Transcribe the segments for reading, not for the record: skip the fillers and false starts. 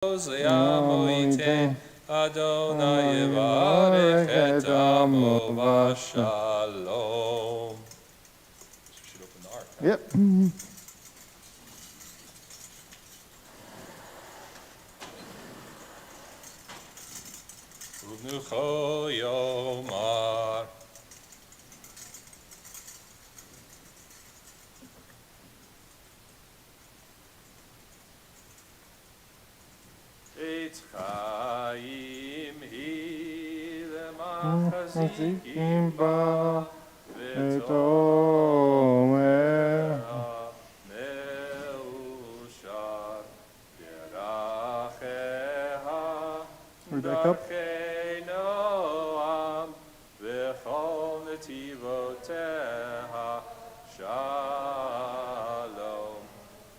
Ze'amo ite Adonai yevarech et amo v'shalom. Should open the ark. Yep. Uvnucho yomar. Eitz chaim hi lemachzikim ba V'tomer Meushar Yeracheha Back up. Darkei Noam V'chol netivoteha Shalom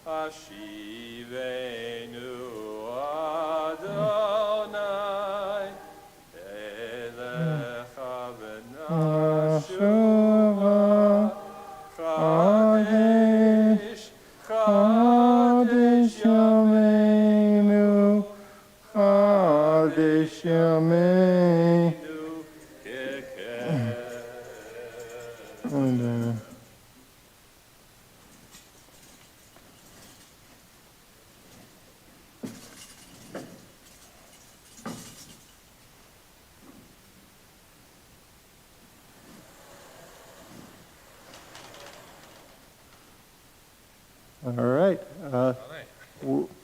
Hashivenu Adonai Elecha v'nashuva Chadesh Chadesh Yameinu Chadesh Yameinu Kekeh. All right.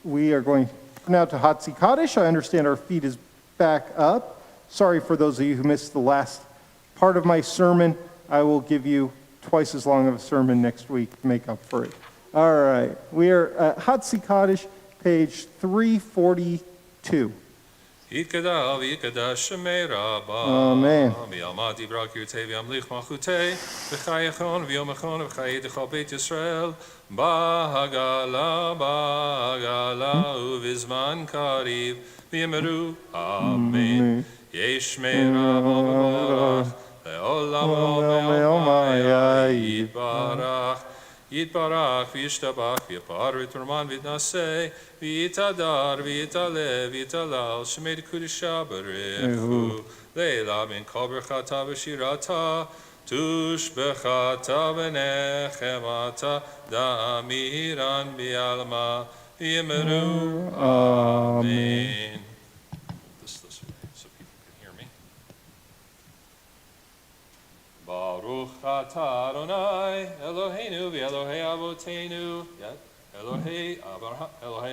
We are going now to Hatzi Kaddish. I understand our feed is back up. Sorry for those of you who missed the last part of my sermon. I will give you twice as long of a sermon next week to make up for it. All right. We are at Hatzi Kaddish, page 342. Yitkadah v'yitkadah shemei rabba. Amen. V'yalmad yibrak yirtei v'yamlich malchutei. V'chayachon v'yomachon v'chayei dechol Beit Yisrael. Ba'hagala uvizman kariv. V'yemeru amen. Yeshmei rabba v'barach. Le'olamo ve'omayah yitbarach. Yitbarach v'yishtabach v'yapar v'turman v'yitnaseh v'yitadar v'yitaleh v'yitalal shemei kudisha barechu leila min kol berchata v'shirata tushbechata v'nechemata da'amiran b'yalma v'yemeru amen. This way so people can hear me. Baruch atah Adonai Eloheinu v'Elohei Avoteinu Elohei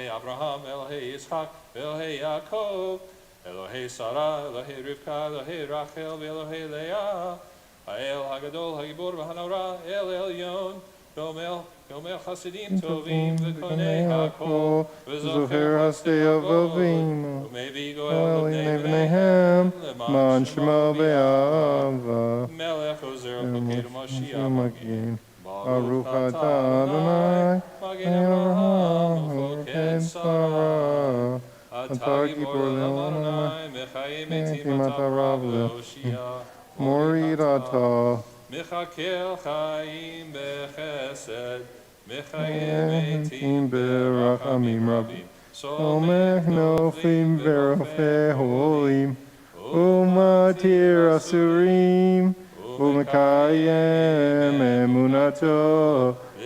Abraham Elohei Yitzchak Elohei Yaakov Elohei Sarah Elohei Rivka Elohei Rachel v'Elohei Leah Ha'el Hagadol Hagibor v'Hanora El Elyon Gomel Chasidim Tovim v'Konei Hakol Zoher Hasdei Avavim U'mevi Goel Goel L'nei L'nei B'neihem B'neihem Man Shema Be'ava Melech Ozer Poked Mashiach Magin Baruch atah Adonai Avraham V'Oked Sarah Atah Gibor Le'olamai Mechayim Metim Atarav Le'oshia Morid atah Mechakel Chaim Bechesed Mechayim Metim Metim Berachamim Berachamim Rabim Somech Somech Noflim Verofei Holim Umatir Asurim Umekayem Emunato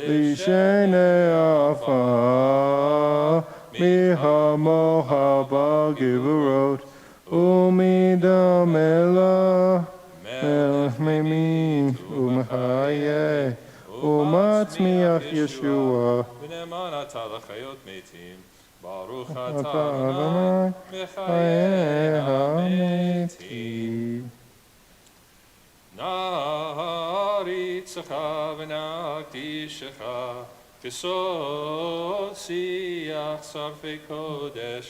Lishenei Afa Mihamo Haba Givurot Umidam Elah Melech Memin Umechaye Umatzmiach Yeshua V'ne'eman atah l'chayot metim Baruch Atah atah Adonai Adonai Mechayei HaMetim Na'aritzecha v'na'akdishecha Kesod siach sarfei kodesh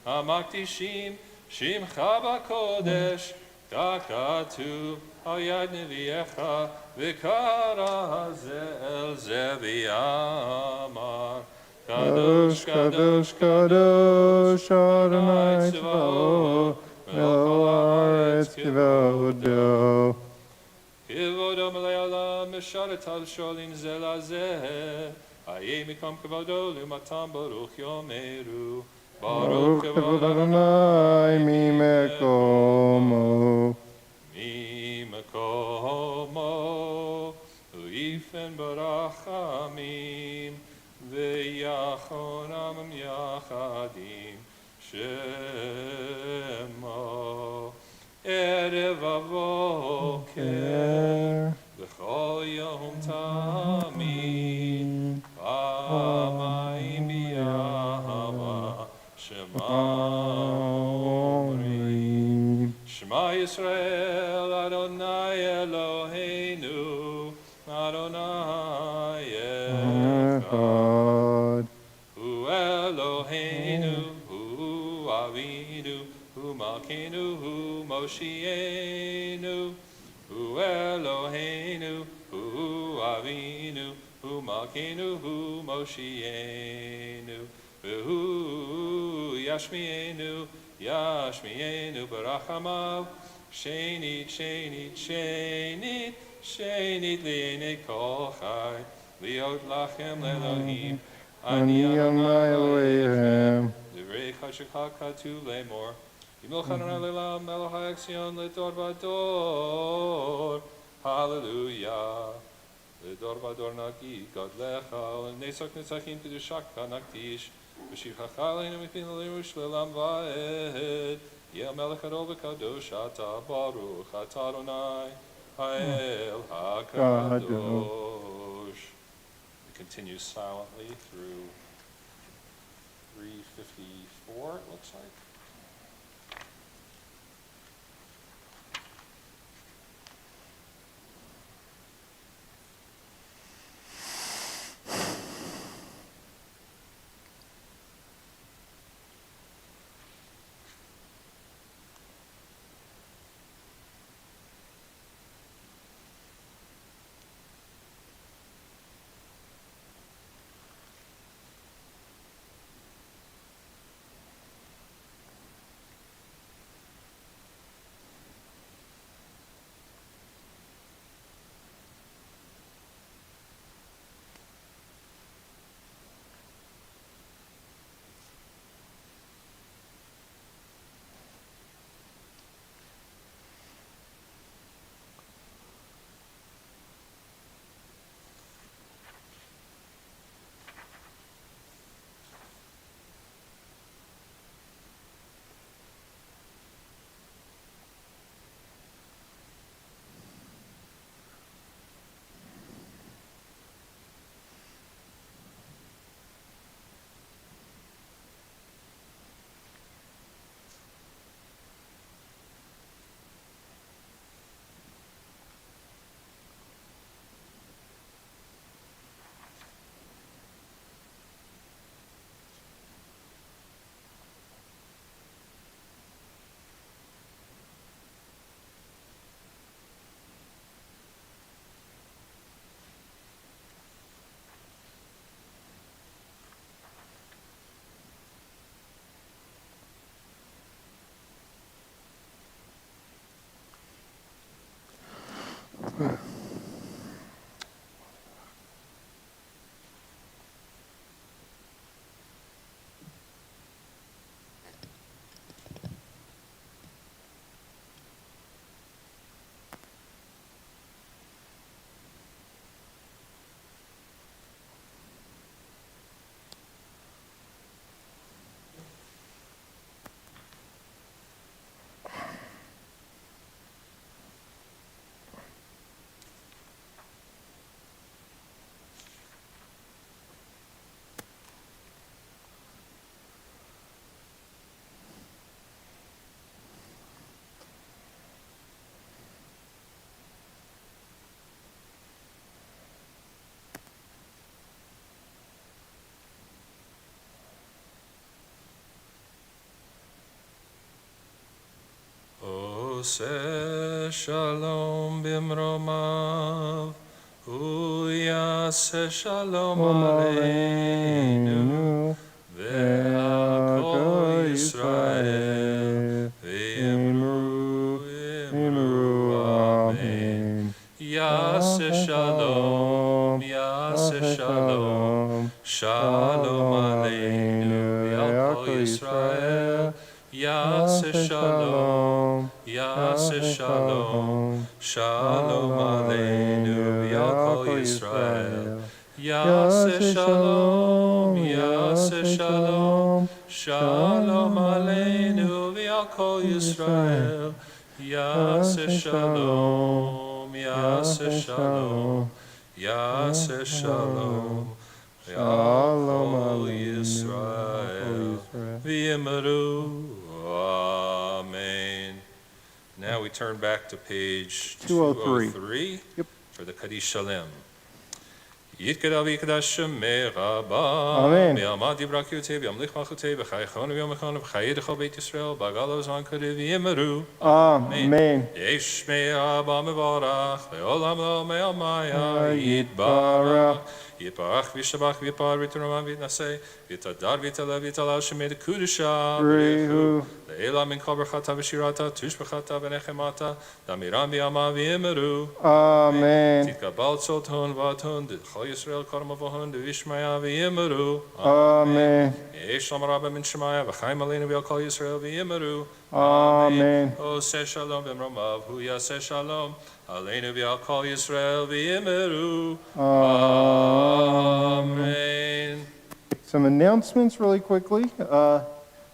Hamakdishim shimcha b'kodesh Kakatu al yad neviecha V'kara el ze v'yamar Kadosh, Kadosh, Kadosh, Adonai Tzvaot, Melech haaretz kivodo. Kivodo melei olam mesharet al sholim ze lazeh. Aye mikom kivodo lumatam baruch yomeru. Baruch Kavod Kavod Adonai mimekomo. Mimakomo Uifen Barachamim V'yachonam Yachadim Shemo Erev Avoker V'chol Yom Tamid Pamayim B'yahava Shema Omrim Shema Yisrael Adonai Eloheinu Adonai Echad Hu Eloheinu Hu Avinu Hu Malkeinu Hu Moshienu Hu Eloheinu Hu Avinu Hu Malkeinu Hu Moshienu Hu Yashmienu Yashmienu Barachamav Shenit Shenit Shenit Shenit Li'enei Kol Chai Liot Lachem Le'Elohim Ani Adonai Elohim. Divrei Chashik HaKatuv Lemor Yimloch Adonai Le'Olam Melech HaEtzion Le'Dor Vador Hallelujah Le'Dor Vador Nagi Godlecha Nesak Netzachim Kedushaka Naktish V'shivchacha Aleinu Mipin Lerush Le'Olam Va'ed Yeh Melech Adol V'Kadosh Ata Baruch Ata Adonai Ha'el HaKadosh. We continue silently through 354, it looks like. Oseh shalom bimromav, uyaseh shalom aleinu, ve'al kol Yisrael, ve'imru, amen. Yaseh shalom, shalom aleinu, ve'al kol Yisrael, Yaseh Shalom, Yaseh Shalom, Shalom Aleinu v'al kol Yisrael. Yaseh Shalom, Yaseh Shalom, Shalom Aleinu v'al kol Yisrael. Yaseh Shalom, Yaseh Shalom, Yaseh Shalom, v'al kol Yisrael. V'yimaru. Amen. Now we turn back to page 203 Yep. for the Kaddish Shalem. Yitkada v'yikdash shemei rabba, Amen. v'yamad yibrak yotei, v'yamlich malchutei, v'chayechon v'yomechon, v'chayedecho beit Yisrael, b'galo zman karev v'yimaru. Amen. Yesh mei rabba mevarach, ve'olam lo me'amaya, yitbarach. Yitbarach v'yishabach v'yipar v'yitramah v'yitnaseh, v'yitadar v'yitalev v'yitalal shemei dekudesha, Rehu. Le'ela min kol berchata v'shirata, tushbechata v'nechemata, damiram v'yama v'yimaru. Amen. Titkabal tzolton v'aton, d'chol Yisrael korma v'hon, d'vishmaya v'yimaru. Amen. Yesh lam rabba min shemaya, v'chaim aleinu v'al kol Yisrael v'yimaru. Amen. Oseh shalom v'mromav, hu yaseh shalom, aleinu v'al kol Yisrael v'yimaru. Amen. Some announcements really quickly.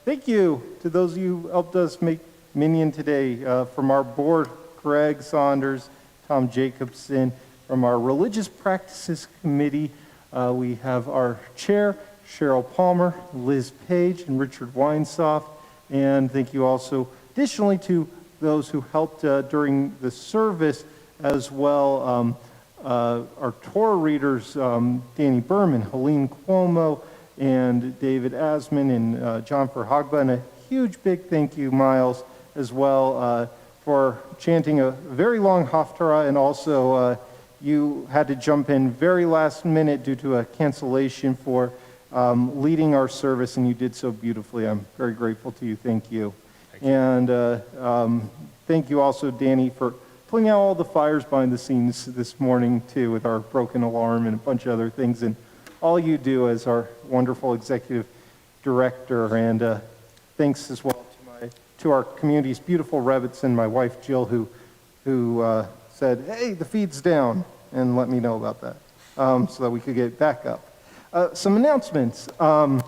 Thank you to those of you who helped us make Minyan today. From our board, Greg Saunders, Tom Jacobson. From our Religious Practices Committee, we have our chair, Cheryl Palmer, Liz Page, and Richard Weinsoff. And thank you also additionally to those who helped during the service as well. Our Torah readers, Danny Berman, Helene Cuomo, and David Asman, and John Verhagba, and a huge big thank you, Miles, as well, for chanting a very long Haftarah, and also you had to jump in very last minute due to a cancellation for leading our service, and you did so beautifully. I'm very grateful to you. Thank you. And thank you also, Danny, for putting out all the fires behind the scenes this morning, too, with our broken alarm and a bunch of other things, and all you do as our wonderful executive director. And thanks as well to our community's beautiful Rebbits and my wife, Jill, who said, hey, the feed's down, and let me know about that, so that we could get it back up. Some announcements. I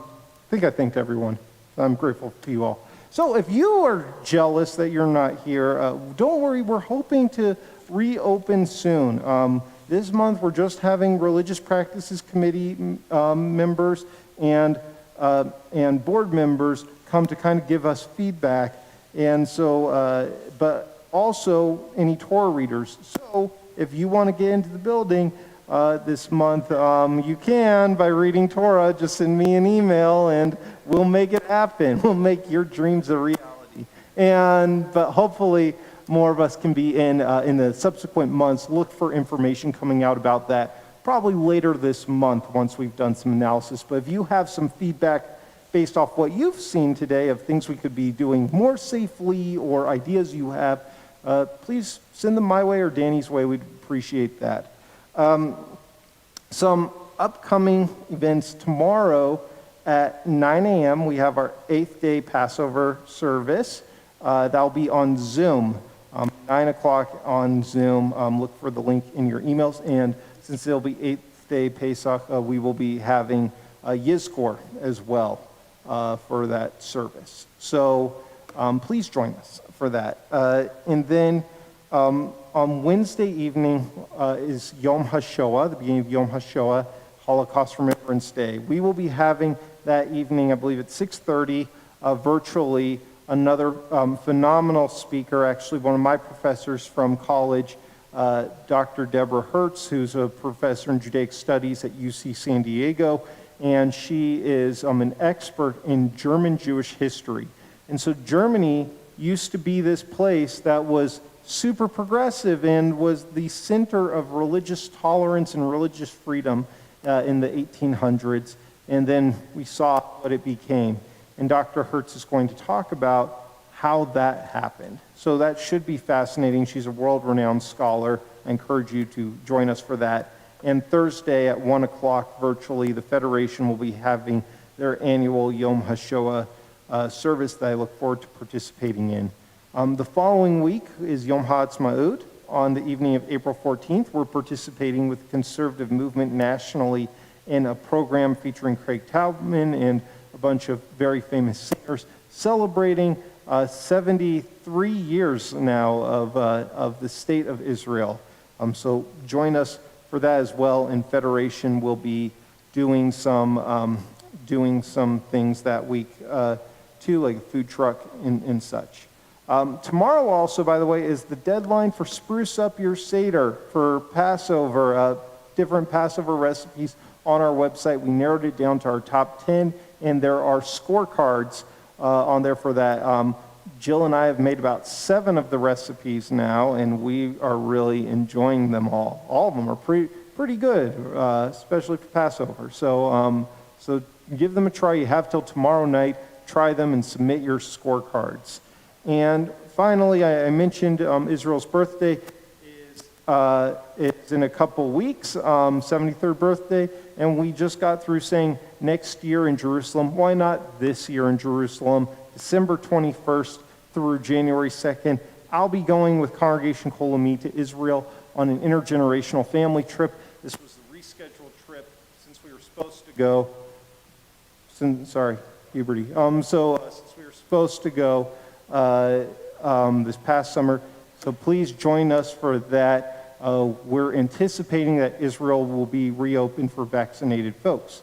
think I thanked everyone. I'm grateful to you all. So if you are jealous that you're not here, don't worry, we're hoping to reopen soon. This month we're just having Religious Practices Committee members and board members come to kind of give us feedback. And so, but also any Torah readers. So if you want to get into the building this month, you can by reading Torah. Just send me an email and we'll make it happen. We'll make your dreams a reality. But hopefully more of us can be in the subsequent months. Look for information coming out about that probably later this month once we've done some analysis. But if you have some feedback based off what you've seen today of things we could be doing more safely or ideas you have, please send them my way or Danny's way. We'd appreciate that. Some upcoming events tomorrow at 9 a.m. we have our 8th day Passover service. That'll be on Zoom, 9 o'clock on Zoom. Look for the link in your emails. And since it'll be 8th day Pesach, we will be having Yizkor as well for that service. So please join us for that. And then on Wednesday evening is Yom HaShoah, the beginning of Yom HaShoah, Holocaust Remembrance Day. We will be having that evening, I believe at 6:30, virtually, another phenomenal speaker, actually one of my professors from college, Dr. Deborah Hertz, who's a professor in Judaic Studies at UC San Diego, and she is an expert in German Jewish history. And so Germany used to be this place that was super progressive and was the center of religious tolerance and religious freedom in the 1800s. And then we saw what it became. And Dr. Hertz is going to talk about how that happened. So that should be fascinating. She's a world-renowned scholar. I encourage you to join us for that. And Thursday at 1 o'clock virtually, the Federation will be having their annual Yom HaShoah service that I look forward to participating in. The following week is Yom HaAtzmaut. On the evening of April 14th, we're participating with the conservative movement nationally in a program featuring Craig Taubman and a bunch of very famous singers celebrating 73 years now of the State of Israel. So join us for that as well, and Federation will be doing some things that week too, like a food truck and such. Tomorrow also, by the way, is the deadline for Spruce Up Your Seder for Passover, different Passover recipes on our website. We narrowed it down to our top 10, and there are scorecards on there for that. Jill and I have made about 7 of the recipes now, and we are really enjoying them all. All of them are pretty good, especially for Passover. So give them a try. You have till tomorrow night. Try them and submit your scorecards. And finally, I mentioned Israel's birthday is in a couple weeks, 73rd birthday, and we just got through saying next year in Jerusalem. Why not this year in Jerusalem? December 21st through January 2nd, I'll be going with Congregation Kol Ami to Israel on an intergenerational family trip. This was the rescheduled trip since we were supposed to go. Sorry, puberty. Since we were supposed to go this past summer, so please join us for that. We're anticipating that Israel will be reopened for vaccinated folks,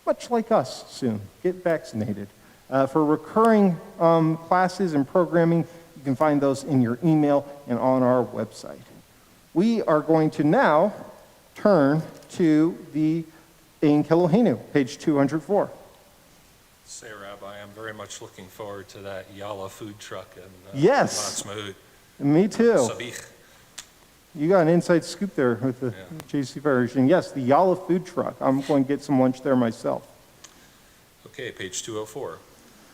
much like us soon. Get vaccinated. For recurring classes and programming, you can find those in your email and on our website. We are going to now turn to the Ein Kelohenu, page 204. Say, Rabbi, I'm very much looking forward to that Yalla food truck and Yes. Matzmaut. Me too. Sabich. You got an inside scoop there with the JC version. Yes, the Yalla food truck. I'm going to get some lunch there myself. Okay, page 204.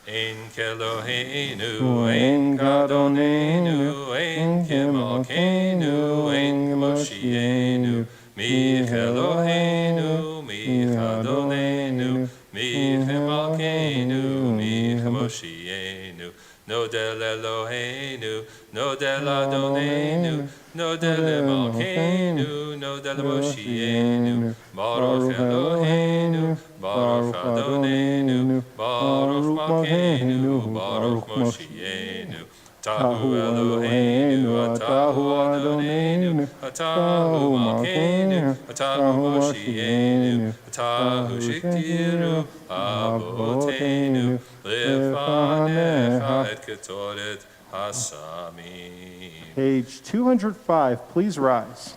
Ein Kelohenu, Ein Kadonenu, Ein Kemalkenu, Ein Moshienu, Mi Kelohenu, Mi Kadonenu, Mi Kemalkenu, Mi Moshienu. Nodel Eloheinu, Nodel Adonenu, Nodel Malkeinu, Nodel Moshienu, Baruch Eloheinu, Baruch Adonenu, Baruch Malkeinu, Baruch Moshienu. Atahu Eloheinu, Atahu Adonenu, Atahu Malkeinu, Atahu Moshienu, Atahu Shiktiru, Avotenu, Lefanecha et Ketoret Hasamim. Page 205, please rise.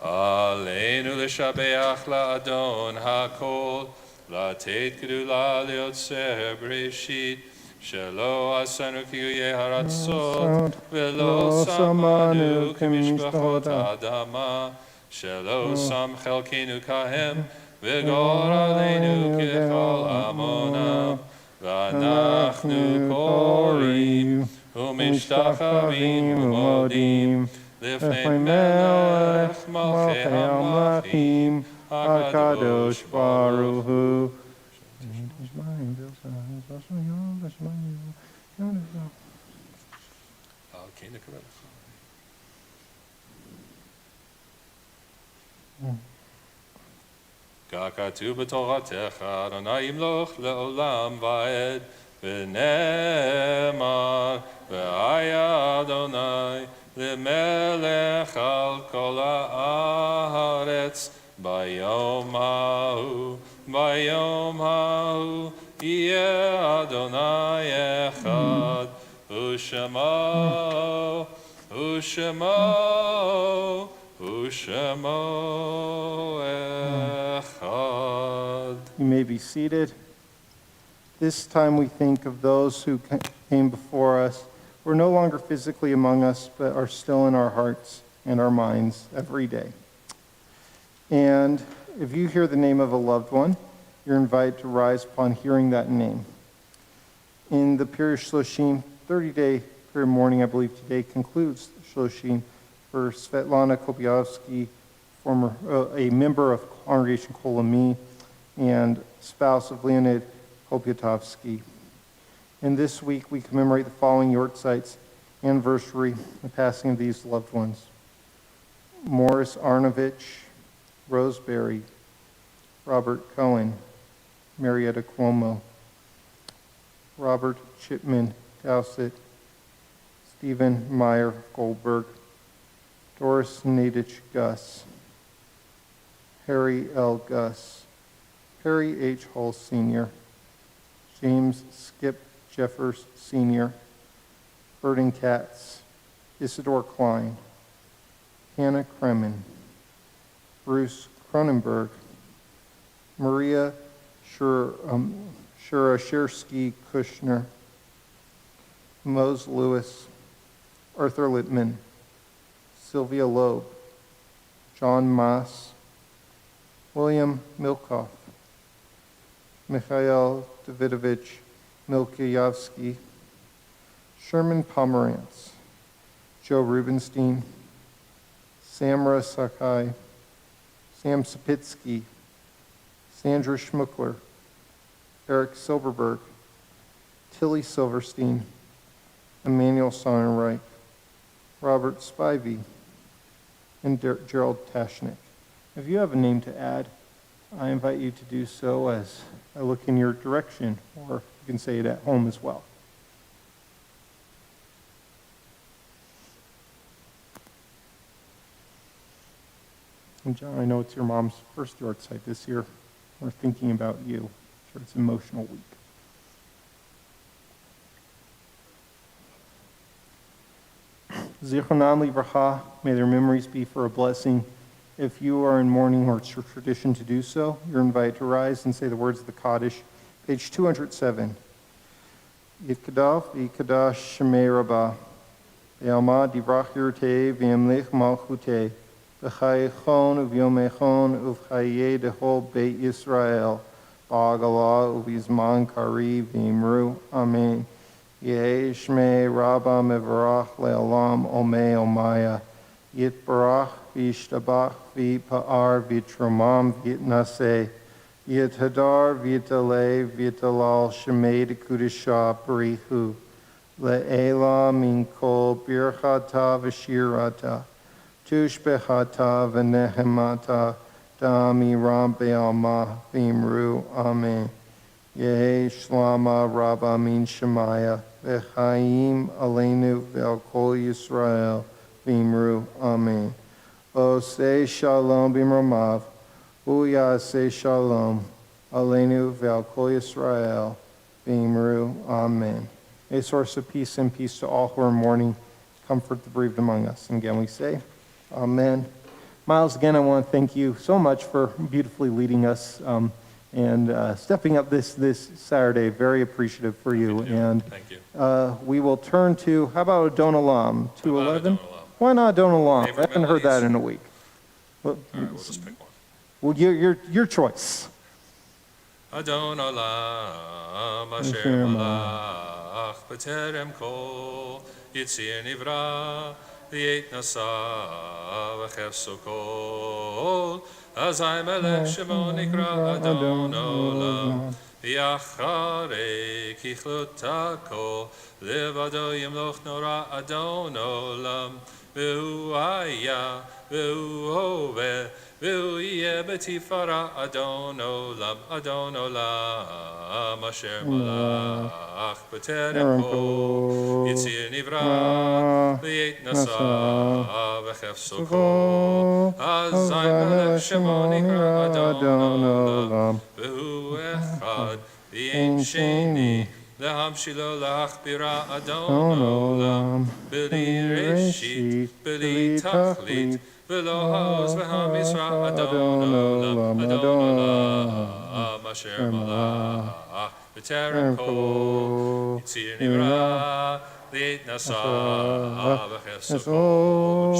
Aleinu l'shabeach la'adon ha'kol, la'tet gedula li'otzer breshit, shelo asanu kiyuyeh haratzot, velo samanu k'mishpachot adama, shelo sam chelkenu kahem, v'gor aleinu k'chol amonam, v'anachnu korim, u'mishtachavim u'modim, Lifnei Melech Malchei HaMlachim HaKadosh Baruch Hu. Kakatu b'toratecha Adonai yimloch le'olam va'ed v'nemar v'aya Adonai L'melech al kol haaretz bayom ha'u yeh Adonai echad u'shemo echad. You may be seated. This time we think of those who came before us, who are no longer physically among us, but are still in our hearts and our minds every day. And if you hear the name of a loved one, you're invited to rise upon hearing that name. In the Pirush Shloshim, 30-day prayer morning, I believe today concludes Shloshim for Svetlana Kobiovsky, a member of Congregation Kol Ami and spouse of Leonid Kopyatovsky. And this week we commemorate the following Yortzites' anniversary, the passing of these loved ones. Morris Arnovich, Roseberry, Robert Cohen, Marietta Cuomo, Robert Chipman Dowsett, Stephen Meyer Goldberg, Doris Nadich Gus, Harry L. Gus, Harry H. Hull Sr., James Skip Jeffers Sr., Burden Katz, Isidore Klein, Hannah Kremen, Bruce Cronenberg, Maria Shurashersky Kushner, Mose Lewis, Arthur Littman, Sylvia Loeb, John Maas, William Milkoff, Mikhail Davidovich Milkayevsky, Sherman Pomerantz, Joe Rubenstein, Samra Sakai, Sam Sapitsky, Sandra Schmuckler, Eric Silverberg, Tilly Silverstein, Emmanuel Sonnenreich, Robert Spivey, and Gerald Tashnik. If you have a name to add, I invite you to do so as I look in your direction, or you can say it at home as well. And John, I know it's your mom's first Yortzeit this year. We're thinking about you. I'm sure it's an emotional week. Zichronam Livracha, may their memories be for a blessing. If you are in mourning or it's your tradition to do so, you're invited to rise and say the words of the Kaddish, page 207. Yitkadav v'yikadash shemei rabbah, v'yalma divrach yurtei v'yamlich malchutei, v'chayechon uv'yomechon uv'chayei dehol beit Yisrael, ba'agalah uv'yizman kari v'imru, amen. Yeh shmei rabba mevarach le'olam omei omaya, yitbarach v'yishtabach v'yipa'ar v'yitromam v'yitnaseh, Yithadar v'yitalei v'yitalal shemei dekudisha barihu, le'ela min kol birchata v'shirata, tushbechata v'nehemata, da'amiram be'alma v'imru, amen. Yehi shlama rabba min shemaya, v'chaim aleinu ve'al kol Yisrael, v'imru, amen. Osei shalom b'mramav, Uyaseh shalom, aleinu ve'al kol Yisrael, v'imru, amen. A source of peace and peace to all who are mourning, comfort the bereaved among us. And again we say, amen. Miles, again I want to thank you so much for beautifully leading us and stepping up this Saturday. Very appreciative for you. And Thank you. we will turn to, how about Adon Olam, 211? Why not Adon Olam? I Favorite haven't heard that melodies? in a week. Well, All right, we'll just pick one. well, your choice. Adon olam asher malach b'terem kol yitzir nivra v'yet nasa v'chefso kol azay melech shemo nikra Adon olam v'yacharei kichlota kol levado yimloch nora Adon olam v'hu haya v'hu hoveh V'hu yeh b'tifara Adon olam asher malach b'terem kol yitzir nivra v'yet nasa v'chefso kol azay melech shemo nikra Adon olam v'hu echad v'yein sheni להמשילו להכבירה אדון עולם, בלי ראשית, בלי תכלית, ולא העוז והמשרה אדון עולם, אדון עולם, אשר מלך, בטרם כל, יציר נברא, לעת נשא, וחפצו כל,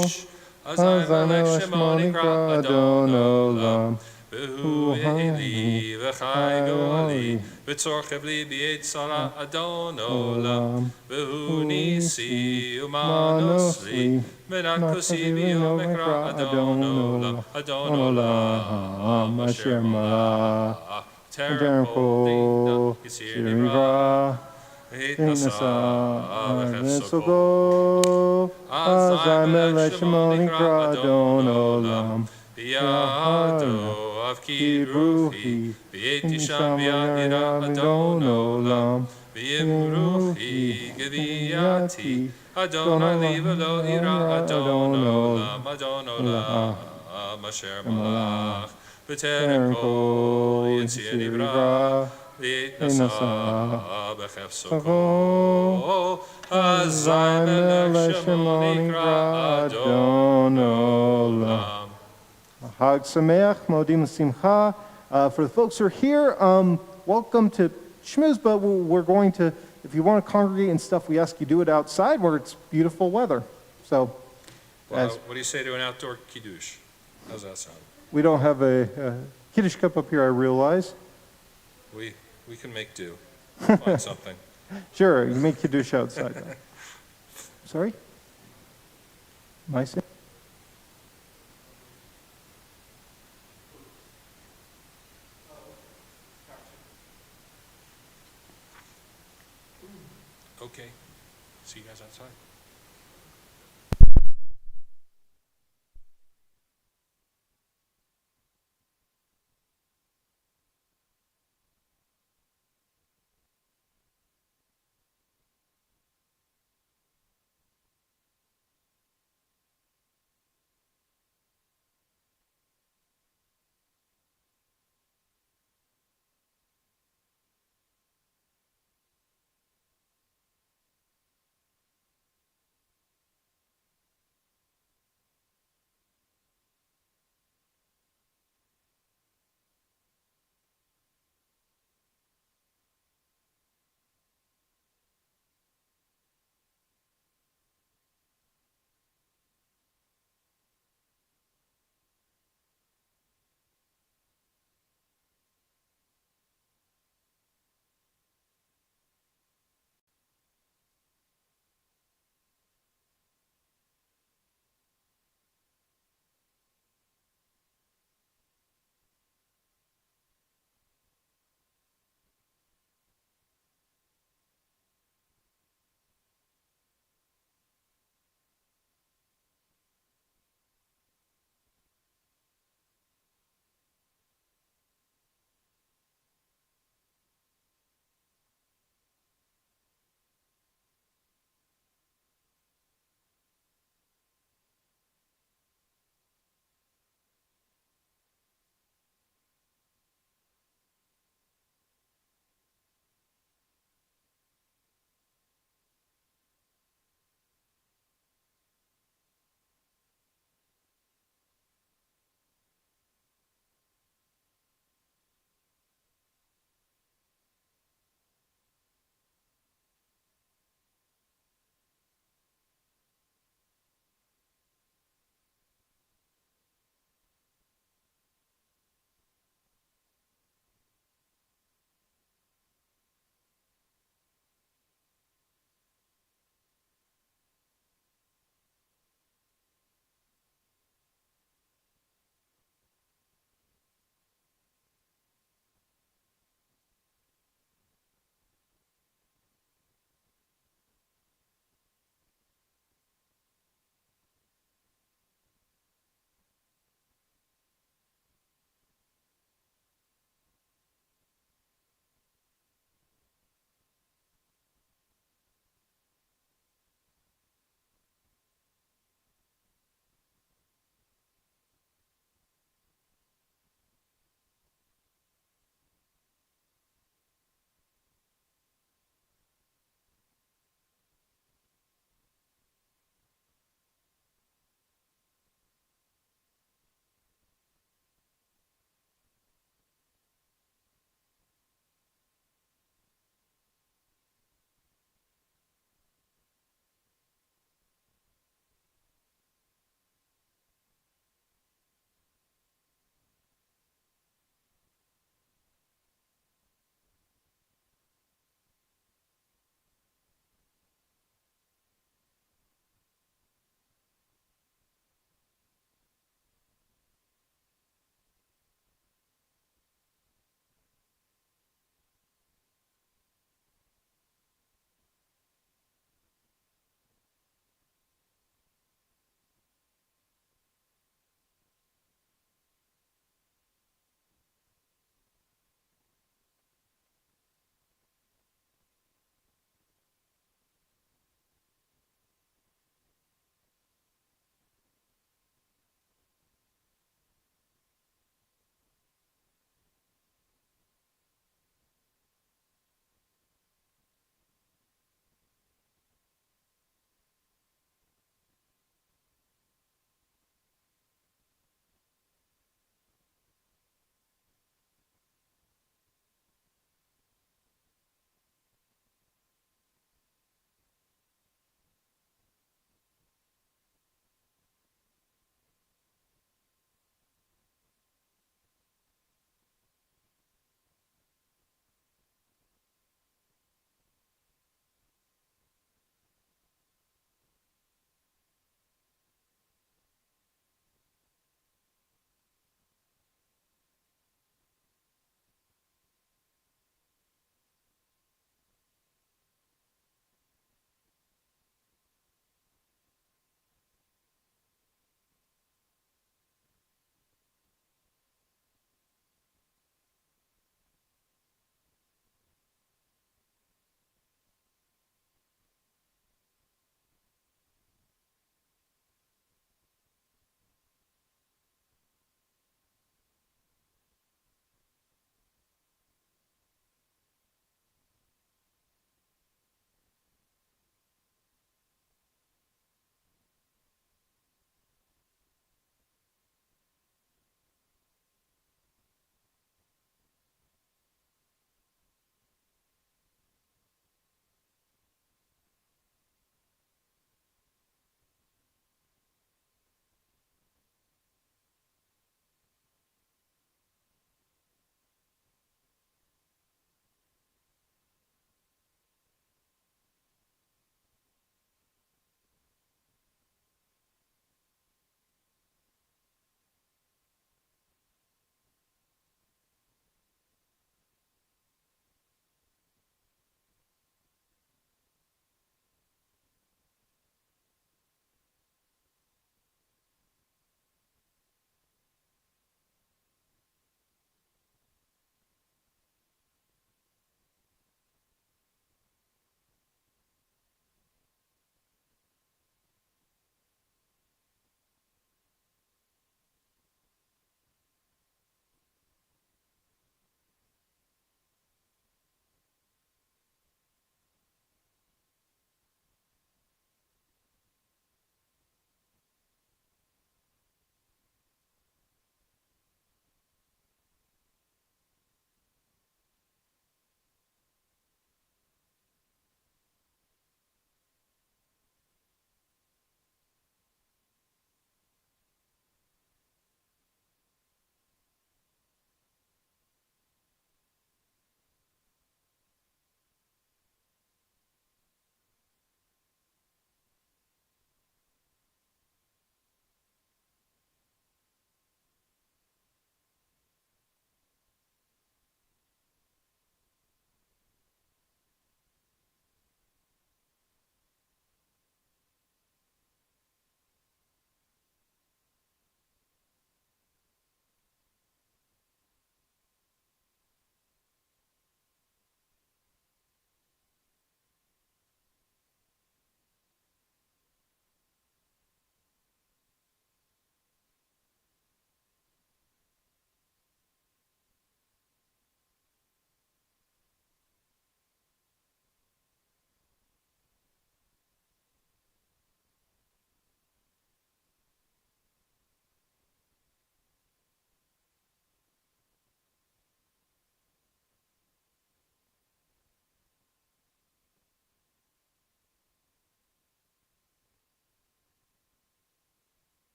אזי מלך שמו נקרא אדון עולם, והוא יעלי וחי גואלי, וצורכב לי בעת שרה אדון עולם, והוא ניסי ומנוס לי, ונקוסי ביום מקרא אדון עולם, אדון עולם, אשר מלך, Tempo, Sirivra, Inasa, Nesogo, Azamele Shimoni Gradon Olam, Yahado of Kibruhi, Vietisham Ira Adon Olam, Vimruhi Gaviyati, Adonai Livalo Ira Adon Olam, Adon Olam, Asher Malach, B'terem Kol Yitzir Ivra, V'nasa B'chef Azai Melech Shemoni Gra Adon Olam. Hag Sameach, Modim Simcha. For the folks who are here, welcome to Shmuz, but we're going to, if you want to congregate and stuff, we ask you do it outside where it's beautiful weather. So, Well, what do you say to an outdoor kiddush? How's that sound? we don't have a Kiddush cup up here, I realize. We can make do. Find something. Sure, you make Kiddush outside. Sorry? My sin? Okay. See you guys outside.